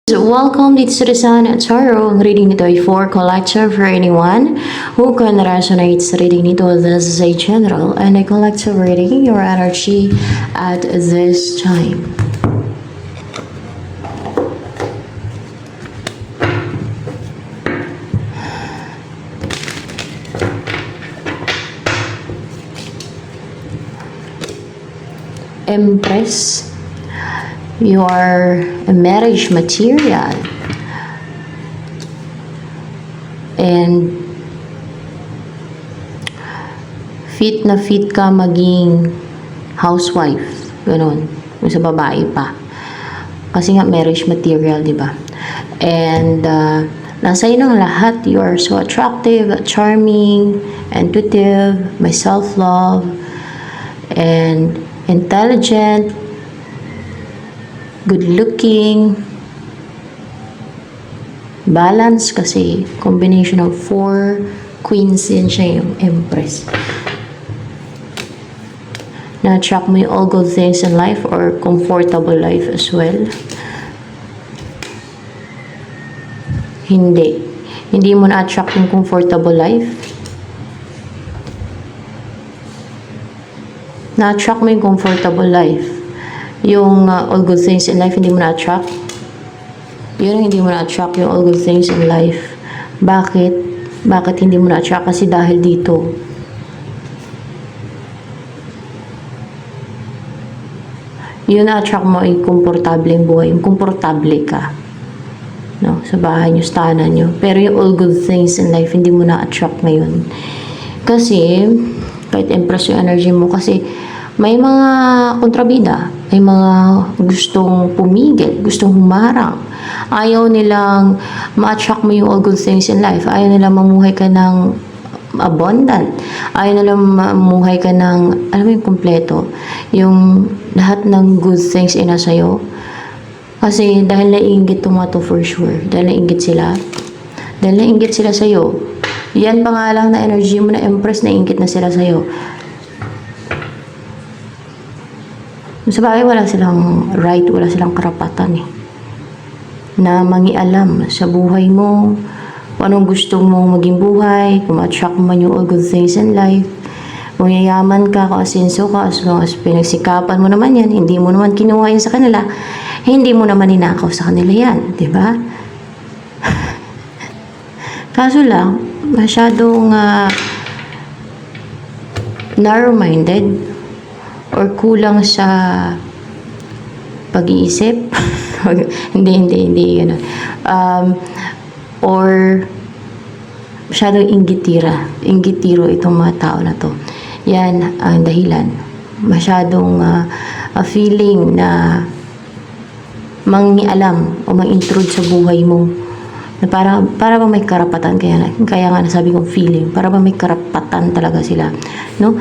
Welcome dito sa Sun at Tarot. Ang reading nito ay for collective for anyone who can resonate sa reading nito. This is a general and a collective reading your energy at this time. Empress, you are a marriage material and fit na fit ka maging housewife, ganon, kung sa babae pa kasi nga marriage material, di ba? And nasa iyo ng lahat. You are so attractive, charming, intuitive, may self-love and intelligent, good looking, balance kasi combination of 4 queens din siya, yung Empress. Na-attract mo yung all good things in life or comfortable life as well. Hindi mo na-attract yung comfortable life. Na-attract mo yung comfortable life. Yung all good things in life, hindi mo na-attract. Yun ang hindi mo na-attract, yung all good things in life. Bakit? Bakit hindi mo na-attract? Kasi dahil dito. Yun na-attract mo ay komportable yung buhay. Yung komportable ka. No? Sa bahay nyo, sa tahanan nyo. Pero yung all good things in life, hindi mo na-attract ngayon. Kasi, kahit Empress yung energy mo, kasi may mga kontrabida, may mga gustong pumigil, gustong humarang. Ayaw nilang ma-attract mo yung all good things in life. Ayaw nilang mamuhay ka ng abundant. Ayaw nilang mamuhay ka ng, alam mo yung kompleto. Yung lahat ng good things ina sa'yo. Kasi dahil naiinggit to for sure. Dahil naiinggit sila. Dahil naiinggit sila sa'yo. Yan pa nga lang na energy mo na Empress, naiinggit na sila sa'yo. Sa bagay, wala silang right, wala silang karapatan na mangialam sa buhay mo, kung anong gusto mong maging buhay, kung ma-attract man yung all good things in life, kung yayaman ka, kung asenso ka, as long as pinagsikapan mo naman yan, hindi mo naman kinuha yun sa kanila, hindi mo naman ninakaw sa kanila yan, di ba? Kaso lang, masyadong narrow-minded, or kulang sa pag-iisip. hindi gano'n. Or masyadong inggitiro itong mga tao na to. Yan ang dahilan. Masyadong feeling na mangialam o mang-intrude sa buhay mo. Na para ba may karapatan, kaya nga nasabi kong feeling, para ba may karapatan talaga sila, no?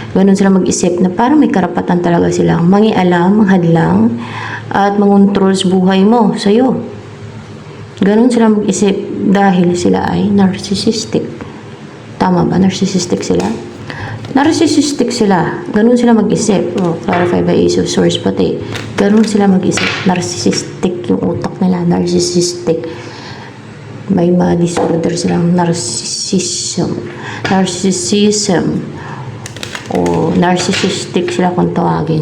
Ganun sila mag-isip na parang may karapatan talaga silang mangialam, manghadlang, at mangontrol sa buhay mo, sa'yo. Ganun sila mag-isip dahil sila ay narcissistic. Tama ba? Narcissistic sila? Narcissistic sila. Ganun sila mag-isip. Clarify by Ace of Swords pati. Ganun sila mag-isip. Narcissistic yung utak nila. Narcissistic. May mga disorder silang narcissism. O narcissistic sila kung tawagin.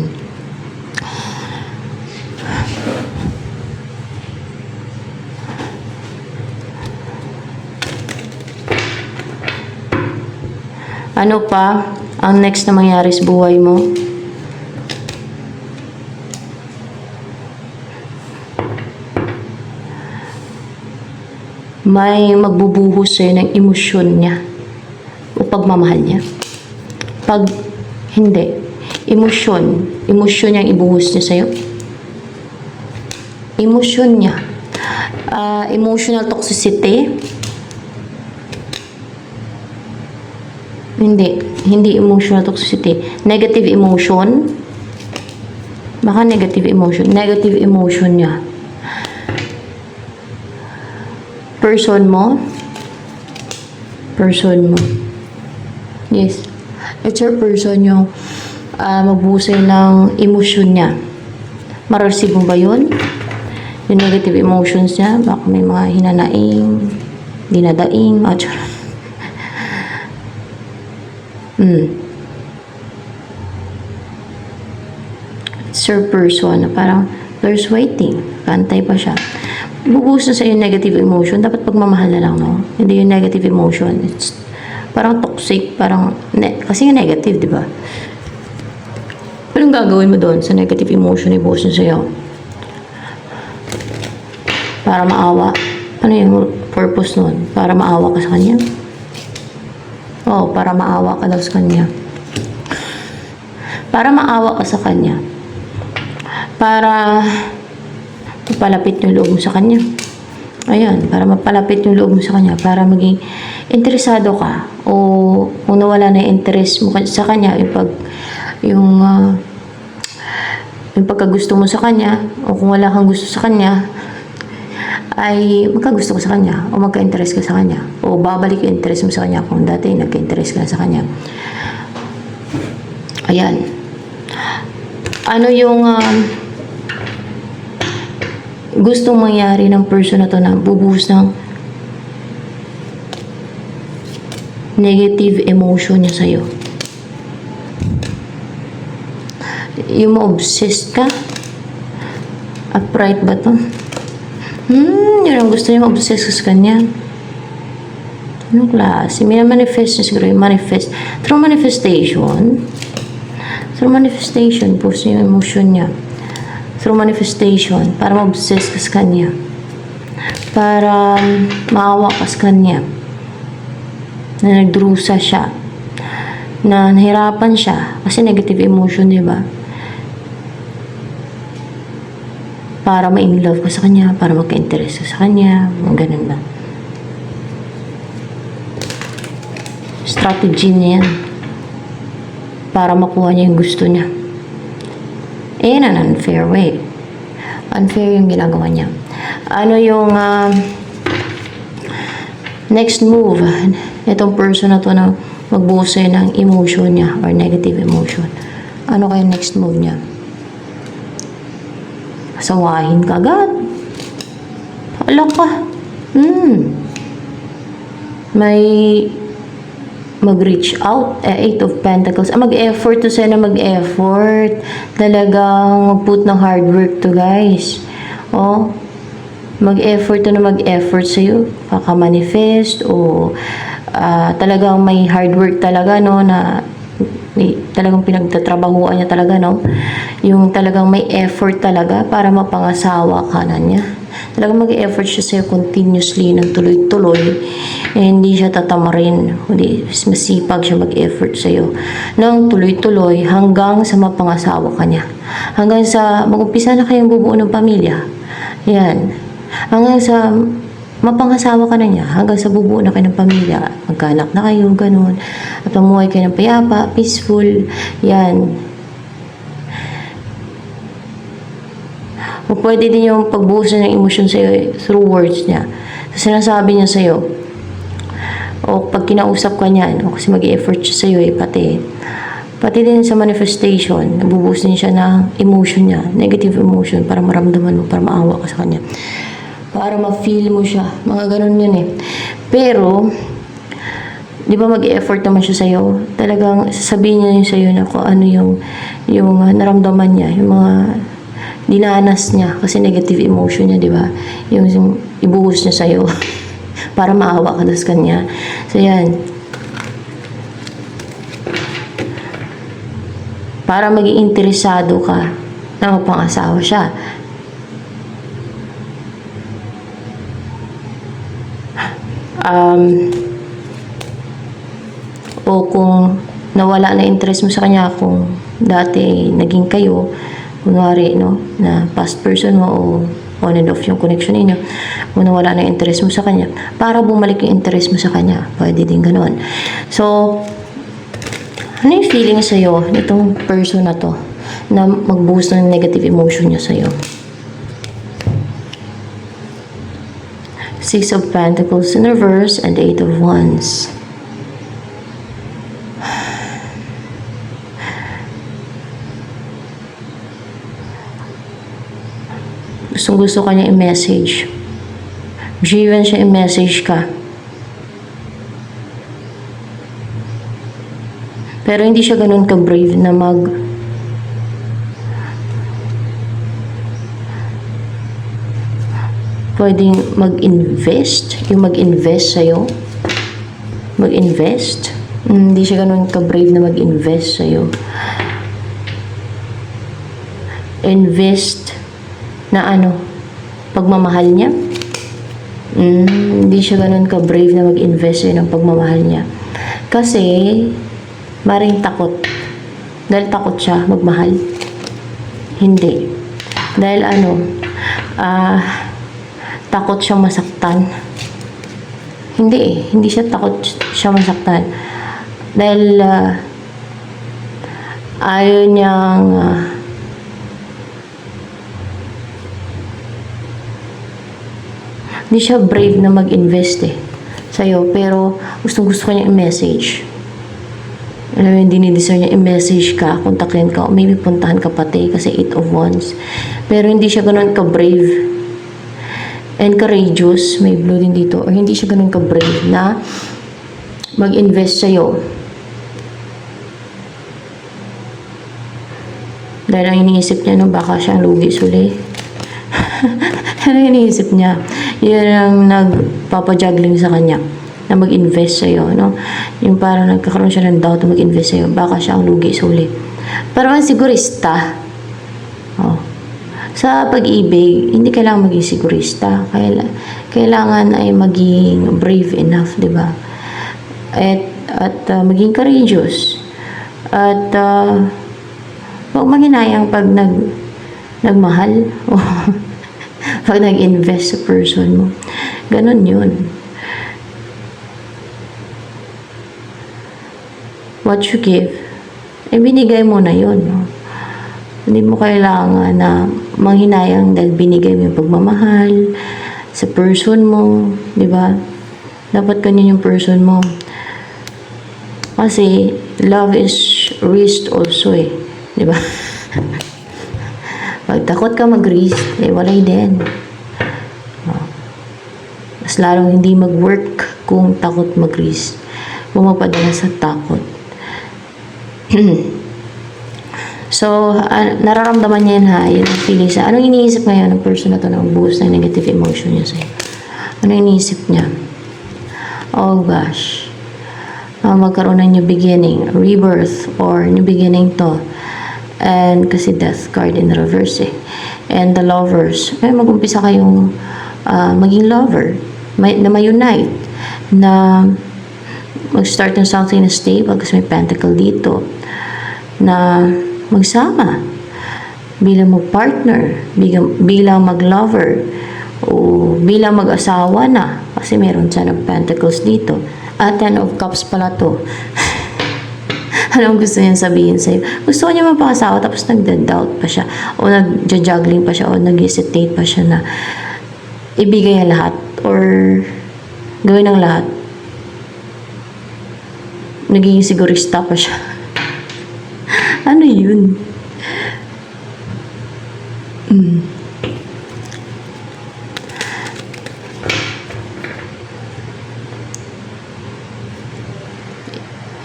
Ano pa ang next na mangyari sa buhay mo? May magbubuhos sa'yo ng emosyon niya o pagmamahal niya. Pag hindi, emosyon niya ang ibuhos niya sa'yo. Emosyon niya. Emotional toxicity. Hindi emotional toxicity. Negative emotion. Baka negative emotion. Negative emotion niya. Person mo. Yes. It's your person yung magbusay ng emosyon niya. Mararasib mo ba yun? Yung negative emotions niya, baka may mga hinanaing, dinadaing, Sir person na parang there's waiting, kantay pa siya. Bubuhos na sa yung negative emotion, dapat pagmamahal na lang, no? Hindi yung negative emotion. It's parang toxic, parang, kasi yung negative, di ba? Anong gagawin mo doon sa negative emotion na ibuhos na sa'yo? Para maawa. Ano yung purpose nun? Para maawa ka sa kanya? Oo, para maawa ka daw sa kanya. Para maawa ka sa kanya. Para mapalapit yung loob mo sa kanya. Ayan, para mapalapit yung loob mo sa kanya. Para maging interesado ka. O kung nawala na yung interest mo sa kanya, yung pagkagusto mo sa kanya, o kung wala kang gusto sa kanya, ay magkagusto ka sa kanya, o magka-interest ka sa kanya, o babalik yung interest mo sa kanya kung dati nagka-interest ka sa kanya. Ayan. Ano yung gustong mangyari ng person na to na bubuhos ng negative emotion niya sa'yo? Yung ma-obsessed ka? Upright ba to? Yun ang gusto niya ma-obsessed ka sa kanya. Anong klase? May manifest niya siguro yung manifest. Through manifestation, puso yung emotion niya. Through manifestation, para ma-obsess ka sa kanya. Para maawa ka sa kanya. Na nagdurusa siya. Na nahirapan siya. Kasi negative emotion, di ba? Para ma-in-love ka sa kanya, para magka-interest ka sa kanya, mga ganun ba. Strategy niya yan. Para makuha niya yung gusto niya. In an unfair way. Unfair yung ginagawa niya. Ano yung next move? Itong person na to na magbuhos sa'yo ng emotion niya or negative emotion. Ano kaya next move niya? Asawahin ka agad. Hala ka. May mag-reach out. Eight of Pentacles. Mag-effort to sa'yo na mag-effort. Talagang mag-put ng hard work to, guys. Oh, mag-effort to na mag-effort sa'yo. Kaka-manifest o talagang may hard work talaga, no, na talagang pinagtatrabahuan niya talaga, no? Yung talagang may effort talaga para mapangasawa ka na niya. Talagang mag-effort siya sa'yo continuously ng tuloy-tuloy. Hindi siya tatamarin. Kundi masipag siya mag-effort sa'yo ng tuloy-tuloy hanggang sa mapangasawa ka niya. Hanggang sa mag-umpisa na kayong bubuo ng pamilya. Yan. Hanggang sa mapangasawa ka na niya, hanggang sa bubuo na kayo ng pamilya, magkaanak na kayo, ganun, at mamuhay kayo ng payapa, peaceful, yan. O pwede din yung pagbuhos ng emosyon sa'yo through words niya. So, sinasabi niya sa'yo, o pag kinausap ka niyan, o kasi mag-i-effort siya sa'yo, pati din sa manifestation, nabubuhos din siya ng emotion niya, negative emotion, para maramdaman mo, para maawa ka sa kanya. Para ma-feel mo siya. Mga ganun yun eh. Pero, di ba mag-i-effort naman siya sa'yo? Talagang sasabihin niya yun sa'yo na kung ano yung naramdaman niya, yung mga dinanas niya. Kasi negative emotion niya, di ba? Yung ibuhos niya sa'yo. Para maawa ka sa kanya. So, yan. Para maging interesado ka na mapangasawa siya. O kung nawala na interest mo sa kanya, kung dati naging kayo, kunwari, no, na past person mo o on and off yung connection niyo, kung nawala na interest mo sa kanya, para bumalik yung interest mo sa kanya, pwede din ganun. So, ano yung feeling sa'yo nitong person na to na mag-boost ng negative emotion niya sa'yo? Six of Pentacles in reverse and Eight of Wands. Gusto Gustong gusto ka niya i-message. Driven siya i-message ka. Pero hindi siya ganun ka-brave na pwedeng mag-invest. Yung mag-invest sa'yo. Mag-invest. Hindi siya ganun ka-brave na mag-invest sa'yo. Invest na ano? Pagmamahal niya. Hindi siya ganun ka-brave na mag-invest sa'yo ng pagmamahal niya. Kasi, maring takot. Dahil takot siya magmahal. Hindi. Dahil takot siyang masaktan. Hindi siya takot siya masaktan. Dahil ayaw niyang hindi siya brave na mag-invest sa'yo, pero gusto ko niya i-message. Alam mo, hindi ni-deserve niya i-message ka, kontakin ka, o maybe puntahan ka pati kasi 8 of Wands. Pero hindi siya ganun ka-brave and courageous, may blue din dito, or hindi siya ganun ka-brave na mag-invest sa'yo. Dahil ang iniisip niya, baka siyang lugi suli. Ano yung iniisip niya? Yun ang nagpapajuggling sa kanya na mag-invest sa'yo, no? Yung parang nagkakaroon siya ng doubt na mag-invest sa'yo, baka siya ang lugi suli. Pero ang sigurista, sa pag-ibig, hindi kailangan maging sigurista. Kailangan ay maging brave enough, di ba? At maging courageous. At huwag manghinayang pag nagmahal o pag nag-invest sa person mo. Ganon yun. What you give, binigay mo na yun. No? Hindi mo kailangan na manghinayang dahil binigay mo yung pagmamahal sa person mo, di ba? Dapat ganyan yung person mo. Kasi, love is risk also di ba? Pag takot ka mag-risk, walay din. Mas lalong hindi mag-work kung takot mag-risk. Kung mapadala sa takot. So, nararamdaman niya yung feeling sa, anong iniisip ngayon ng person na to na magbuhos ng negative emotion niya sa'yo? Anong iniisip niya? Oh gosh. Magkaroon ng new beginning, rebirth, or new beginning to. And kasi death card in reverse And the lovers, mag-umpisa kayong maging lover, na may-unite, na mag-start ng something na stable kasi may pentacle dito, na magsama bilang mag-partner, bilang mag-lover, o bilang mag-asawa na kasi meron siya ng pentacles dito. At 10 of cups pala to. Anong gusto niya sabihin sa'yo? Gusto niya mapakasawa tapos nagda-doubt pa siya o nagja-juggling pa siya o nag-hesitate pa siya na ibigay ang lahat or gawin ang lahat. Nagiging sigurista pa siya. Ano yun?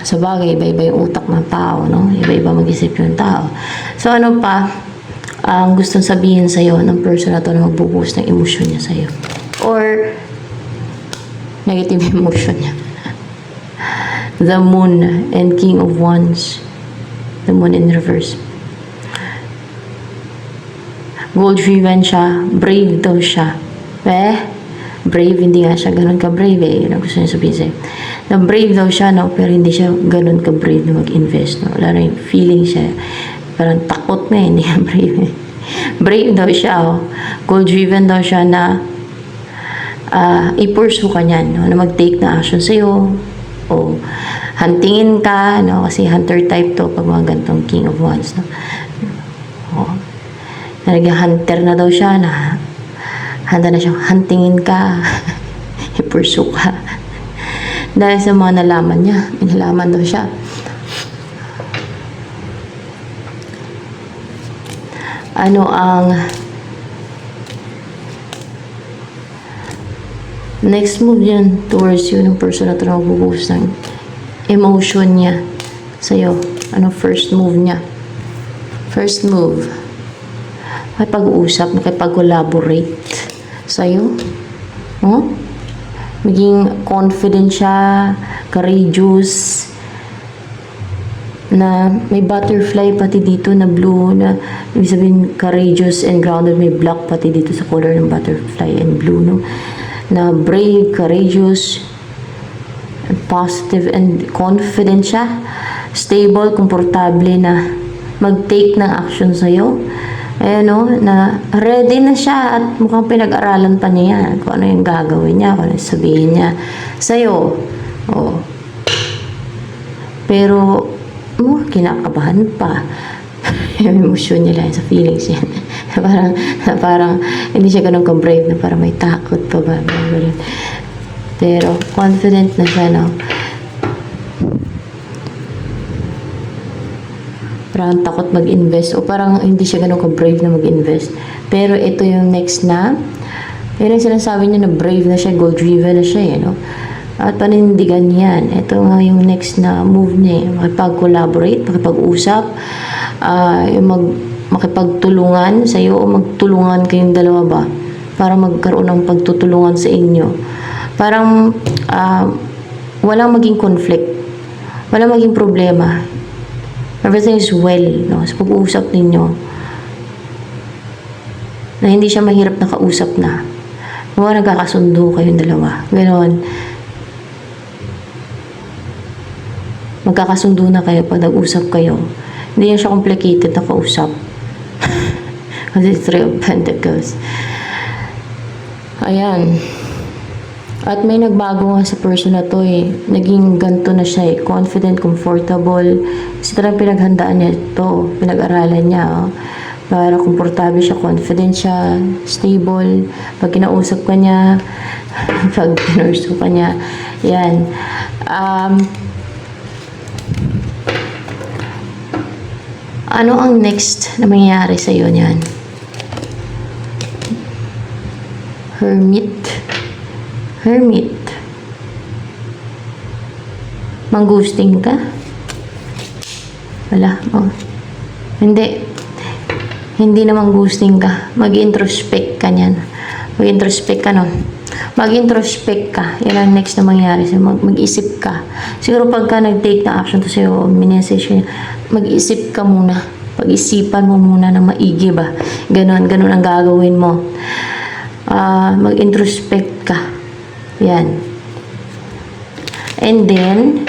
Sa bagay, iba-iba yung utak ng tao, no? Iba-iba mag-isip yung tao. So, ano pa ang gustong sabihin sa'yo ng person na to na magbubuhos ng emosyon niya sa'yo? Or, negative emotion niya. The Moon and King of Wands. The Moon in reverse. Goal-driven siya. Brave daw siya. Brave, hindi nga siya ganun ka-brave Yun ang gusto niya sabihin sa'yo. Na brave daw siya, no? Pero hindi siya ganun ka-brave na mag-invest, no? Wala na yung feeling siya. Parang takot na hindi ka brave Brave daw siya, Goal-driven daw siya na i-pursue ka niyan, no? Na mag-take na action sa'yo. O huntingin ka, no? Kasi hunter type to pag mga gantong King of Wands, no? Nag-hunter na daw siya na handa na siyang huntingin ka. I-pursue ka. Dahil sa mga nalaman niya. Nalaman daw siya. Ano ang Next move yan towards you ng person na ito na magbubuhos ng emotion niya sa'yo. Ano first move niya? First move. Makipag-uusap, makipag-collaborate sa'yo. Oh? Maging confident siya, courageous, na may butterfly pati dito na blue, na ibig sabihin courageous and grounded, may black pati dito sa color ng butterfly and blue, no? Na brave, courageous, and positive and confident siya, stable, komportable na mag-take ng action sa'yo. Ayan, no? Na ready na siya at mukhang pinag-aralan pa niya yan. Kung ano yung gagawin niya, kung ano yung sabihin niya sa'yo. Oh. Pero, kinakabahan pa. Yung emosyon niya lang sa feelings niya. parang hindi siya ganun ka-brave na parang may takot pa ba. Pero, confident na siya, no? Parang takot mag-invest o parang hindi siya ganun ka-brave na mag-invest. Pero ito yung next na, yun ang sinasabi niya na brave na siya, goal-driven na siya, no? At panindigan yan. Ito nga yung next na move niya, makipag-collaborate, makipag-usap, yung makipagtulungan sa iyo o magtulungan kayong dalawa ba para magkaroon ng pagtutulungan sa inyo. Parang walang maging conflict, walang maging problema. Everything is well, no? Sa pag-uusap ninyo. Na hindi siya mahirap na kausap na. Mga nagkakasundo kayong dalawa. Ganon. Magkakasundo na kayo pag nag-usap kayo. Hindi yan siya complicated na kausap. Kasi Three of Pentacles. Ayan. At may nagbago nga sa person na to eh. Naging ganto na siya eh. Confident, comfortable. Kasi talagang pinaghandaan niya ito. Pinag-aralan niya. Oh. Para komportable siya, confident siya, stable. Pag kinausap ka niya, pag pinurso ka niya. Yan. Ano ang next na mangyayari sa iyo niyan? Hermit. Mangusting ka? Wala. Oh. Hindi na mangusting ka. Mag-introspect ka niyan. Mag-introspect ka, no? Mag-introspect ka. Yan ang next na mangyari sa'yo. Mag-isip ka. Siguro pagka nag-take na action to sa'yo, minessage, mag-isip ka muna. Pag-isipan mo muna na maigi ba? Ganon ang gagawin mo. Mag-introspect ka. Yan. And then,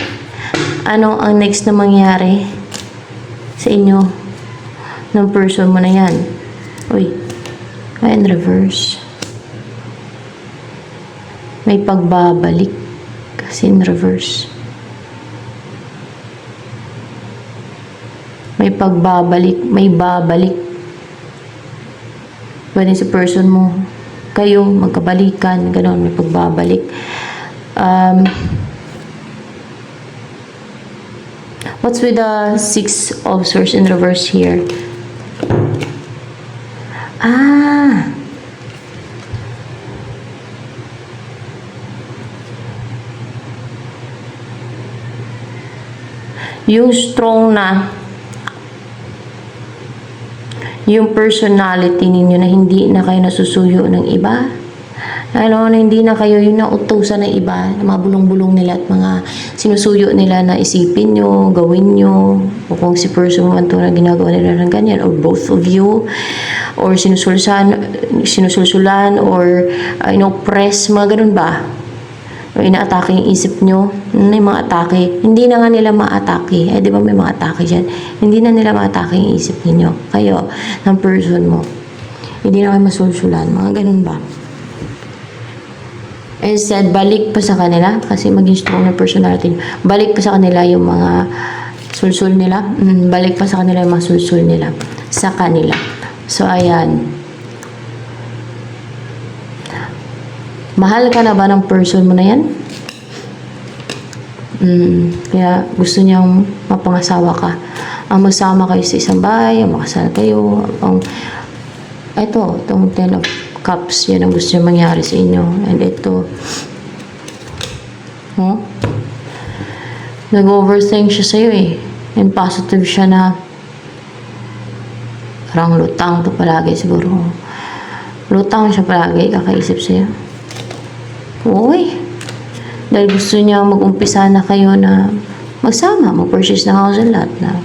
ano ang next na mangyari sa inyo ng person mo na yan? Uy. And reverse. May pagbabalik. Kasi in reverse. May pagbabalik. May babalik. Pwede si person mo. Kayo, magkabalikan. Ganon, may pagbabalik. What's with the Six of Swords in reverse here? Yung strong na yung personality ninyo na hindi na kayo nasusuyo ng iba. Ano, na hindi na kayo yung nautusan ng iba, na mga bulong-bulong nila at mga sinusuyo nila na isipin nyo, gawin nyo, o kung si person man to na ginagawa nila ng ganyan, or both of you, or sinusulsulan, or inoppress, mga ganun ba? O ina-atake yung isip nyo, may mga atake. Hindi na nga nila ma-atake. Di ba may mga atake dyan? Hindi na nila ma-atake yung isip ninyo. Kayo, ng person mo. Hindi na kayo masulsulan. Mga ganun ba? Instead, balik pa sa kanila. Kasi maging strong na personality. Balik pa sa kanila yung mga sulsul nila. Balik pa sa kanila yung mga sulsul nila. Sa kanila. So, ayan. Mahal ka na ba ng person mo na yan? Kaya gusto niyang mapangasawa ka. Ang magsama kayo sa isang bahay, ang makasal kayo. Itong Ten of Cups, yan ang gusto niya mangyari sa inyo. And ito, No? Nag-overthink siya sa'yo eh. And positive siya na parang lutang to palagi siguro. Lutang siya palagi, kakaisip sa'yo. Uy. Dahil gusto niya mag-umpisa na kayo na magsama, mag-purchase ng house and lot na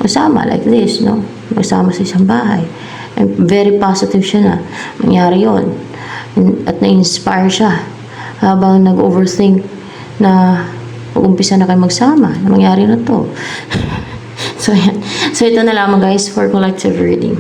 magsama like this, no? Magsama sa isang bahay. And very positive siya na mangyari yon. At na-inspire siya habang nag-overthink na mag-umpisa na kayo magsama, na mangyari na to. So, yan. So, ito na lamang guys for collective reading.